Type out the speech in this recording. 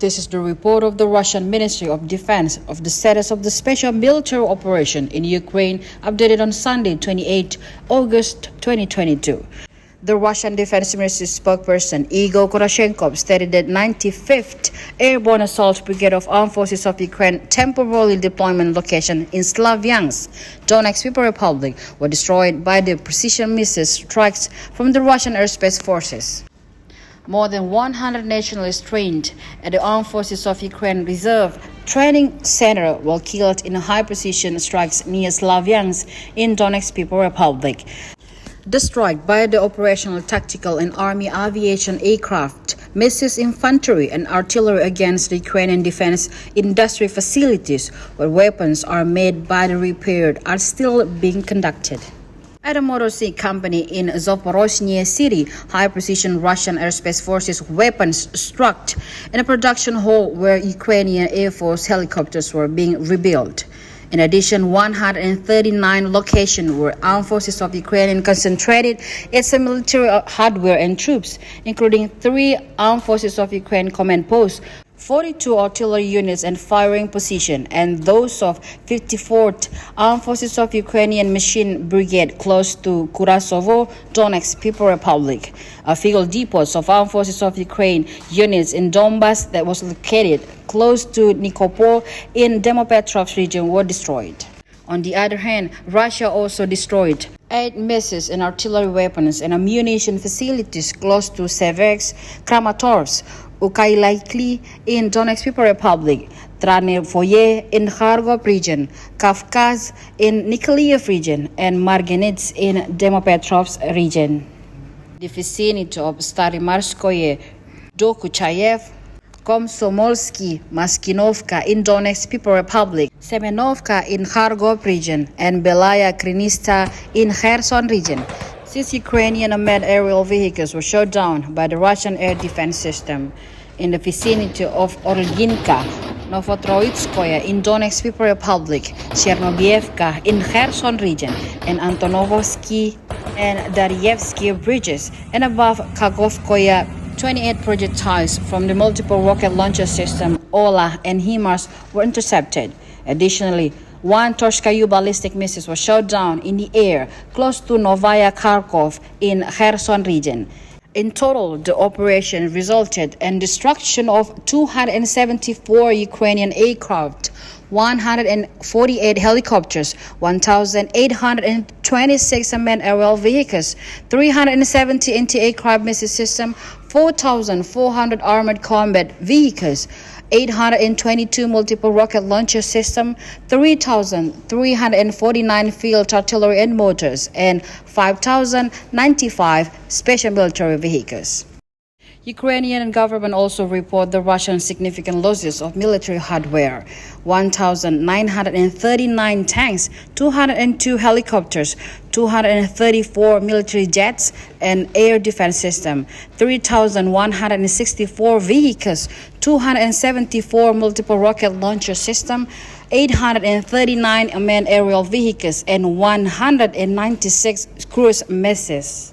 This is the report of the Russian Ministry of Defense of the status of the special military operation in Ukraine, updated on Sunday, 28 August 2022. The Russian Defense Ministry spokesperson Igor Koroshenkov stated that 95th Airborne Assault Brigade of Armed Forces of Ukraine temporarily deployment location in Slavyansk, Donetsk People Republic, were destroyed by the precision missile strikes from the Russian airspace forces. More than 100 nationalists trained at the Armed Forces of Ukraine Reserve Training Center were killed in high-precision strikes near Slavyansk in Donetsk People Republic. The strike by the operational, tactical, and army aviation aircraft, missiles, infantry, and artillery against the Ukrainian defense industry facilities where weapons are made by the repaired are still being conducted. At a motor seat company in Zaporozhye city, high-precision Russian airspace forces weapons struck in a production hall where Ukrainian Air Force helicopters were being rebuilt. In addition, 139 locations where Armed Forces of Ukraine concentrated its military hardware and troops, including 3 Armed Forces of Ukraine command posts, 42 artillery units and firing position, and those of 54th Armed Forces of Ukrainian Machine Brigade close to Kurasovo, Donetsk People Republic. A field depots of Armed Forces of Ukraine units in Donbass that was located close to Nikopol in Dnipropetrovsk region were destroyed. On the other hand, Russia also destroyed 8 missiles and artillery weapons and ammunition facilities close to Seversk, Kramatorsk, Ukailikli in Donetsk People Republic, Tranevoye in Kharkov region, Kavkaz in Nikolaev region, and Marganets in Dnipropetrovsk region. The vicinity of Staromarskoye, Dokuchayev, Komsomolsky, Maskinovka in Donetsk People Republic, Semenovka in Kharkov region, and Belaya Krinista in Kherson region. 6 Ukrainian unmanned aerial vehicles were shot down by the Russian air defense system in the vicinity of Orlinka, Novotroitskoye in Donetsk People Republic, Chernobyevka in Kherson region, and Antonovsky and Daryevsky bridges, and above Kharkovskoye. 28 projectiles from the multiple rocket launcher system Ola and HIMARS were intercepted. Additionally, 1 Torshkayu ballistic missile was shot down in the air close to Novaya Kharkov in Kherson region. In total, the operation resulted in destruction of 274 Ukrainian aircraft, 148 helicopters, 1,826 unmanned aerial vehicles, 370 anti-aircraft missile systems, 4,400 armored combat vehicles, 822 multiple rocket launcher systems, 3,349 field artillery and mortars, and 5,095 special military vehicles. Ukrainian government also report the Russian significant losses of military hardware: 1,939 tanks, 202 helicopters, 234 military jets and air defense system, 3,164 vehicles, 274 multiple rocket launcher system, 839 unmanned aerial vehicles, and 196 cruise missiles.